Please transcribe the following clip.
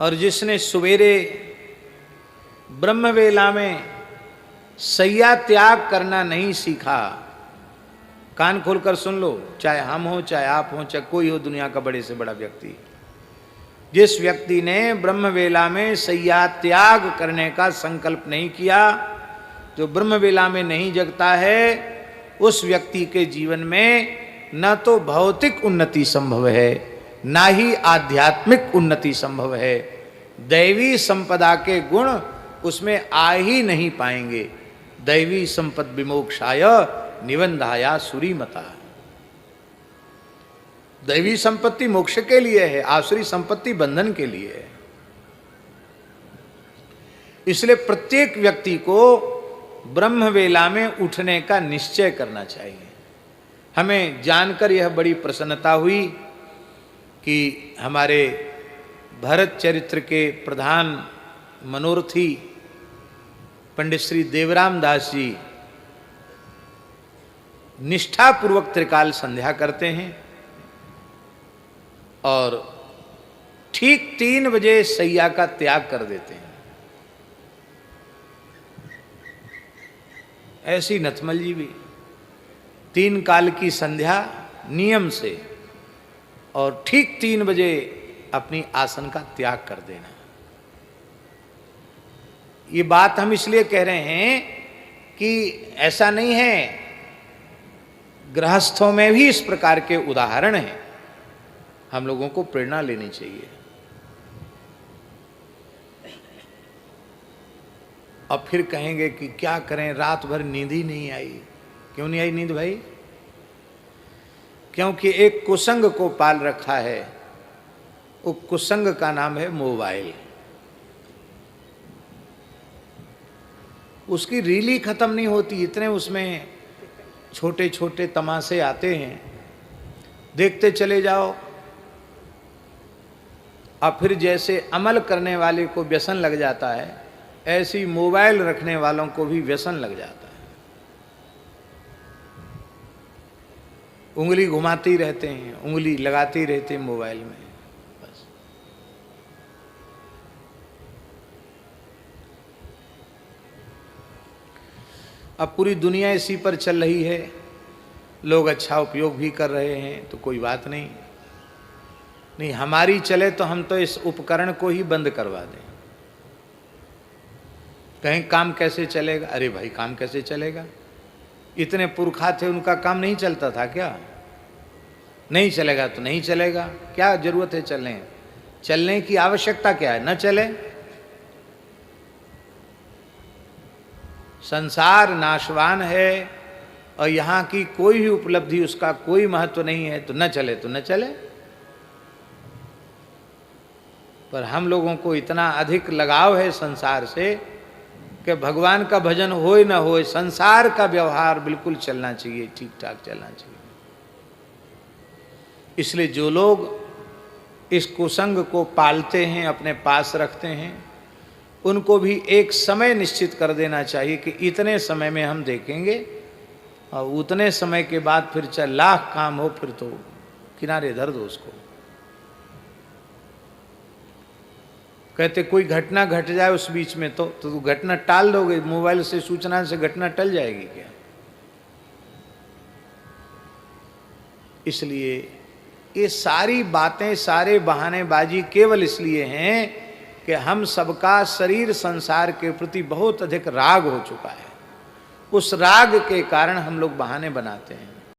और जिसने सवेरे ब्रह्मवेला में सैया त्याग करना नहीं सीखा, कान खोलकर सुन लो, चाहे हम हो, चाहे आप हो, चाहे कोई हो दुनिया का बड़े से बड़ा व्यक्ति, जिस व्यक्ति ने ब्रह्मवेला में सैया त्याग करने का संकल्प नहीं किया, जो ब्रह्मवेला में नहीं जगता है, उस व्यक्ति के जीवन में न तो भौतिक उन्नति संभव है, ना ही आध्यात्मिक उन्नति संभव है। दैवी संपदा के गुण उसमें आ ही नहीं पाएंगे। दैवी संपद विमोक्षाय निबंधाया सुरीमता। दैवी संपत्ति मोक्ष के लिए है, आसुरी संपत्ति बंधन के लिए है। इसलिए प्रत्येक व्यक्ति को ब्रह्मवेला में उठने का निश्चय करना चाहिए। हमें जानकर यह बड़ी प्रसन्नता हुई कि हमारे भरत चरित्र के प्रधान मनोरथी पंडित श्री देवराम दास जी निष्ठापूर्वक त्रिकाल संध्या करते हैं और ठीक 3 बजे सैया का त्याग कर देते हैं। ऐसी नथमल जी भी 3 काल की संध्या नियम से और ठीक 3 बजे अपनी आसन का त्याग कर देना। ये बात हम इसलिए कह रहे हैं कि ऐसा नहीं है, गृहस्थों में भी इस प्रकार के उदाहरण हैं, हम लोगों को प्रेरणा लेनी चाहिए। अब फिर कहेंगे कि क्या करें, रात भर नींद ही नहीं आई। क्यों नहीं आई नींद भाई? क्योंकि एक कुसंग को पाल रखा है, वो कुसंग का नाम है मोबाइल। उसकी रील ही खत्म नहीं होती, इतने उसमें छोटे छोटे तमाशे आते हैं, देखते चले जाओ। अब फिर जैसे अमल करने वाले को व्यसन लग जाता है, ऐसी मोबाइल रखने वालों को भी व्यसन लग जाता है। उंगली घुमाते ही रहते हैं, उंगली लगाते ही रहते हैं मोबाइल में बस। अब पूरी दुनिया इसी पर चल रही है, लोग अच्छा उपयोग भी कर रहे हैं, तो कोई बात नहीं। नहीं हमारी चले तो हम तो इस उपकरण को ही बंद करवा दें। कहीं काम कैसे चलेगा? अरे भाई काम कैसे चलेगा? इतने पुरखा थे, उनका काम नहीं चलता था क्या? नहीं चलेगा तो नहीं चलेगा, क्या जरूरत है चलने की आवश्यकता क्या है? न चले। संसार नाशवान है और यहाँ की कोई भी उपलब्धि उसका कोई महत्व नहीं है, तो न चले तो न चले। पर हम लोगों को इतना अधिक लगाव है संसार से कि भगवान का भजन होए न होए, संसार का व्यवहार बिल्कुल चलना चाहिए, ठीक ठाक चलना चाहिए। इसलिए जो लोग इस कुसंग को पालते हैं, अपने पास रखते हैं, उनको भी एक समय निश्चित कर देना चाहिए कि इतने समय में हम देखेंगे, और उतने समय के बाद फिर चाहे लाख काम हो, फिर तो किनारे धर दो उसको। कहते कोई घटना घट जाए उस बीच में तो घटना टाल दोगे, मोबाइल से सूचना से घटना टल जाएगी क्या? इसलिए ये सारी बातें, सारे बहानेबाजी केवल इसलिए हैं कि हम सबका शरीर संसार के प्रति बहुत अधिक राग हो चुका है। उस राग के कारण हम लोग बहाने बनाते हैं।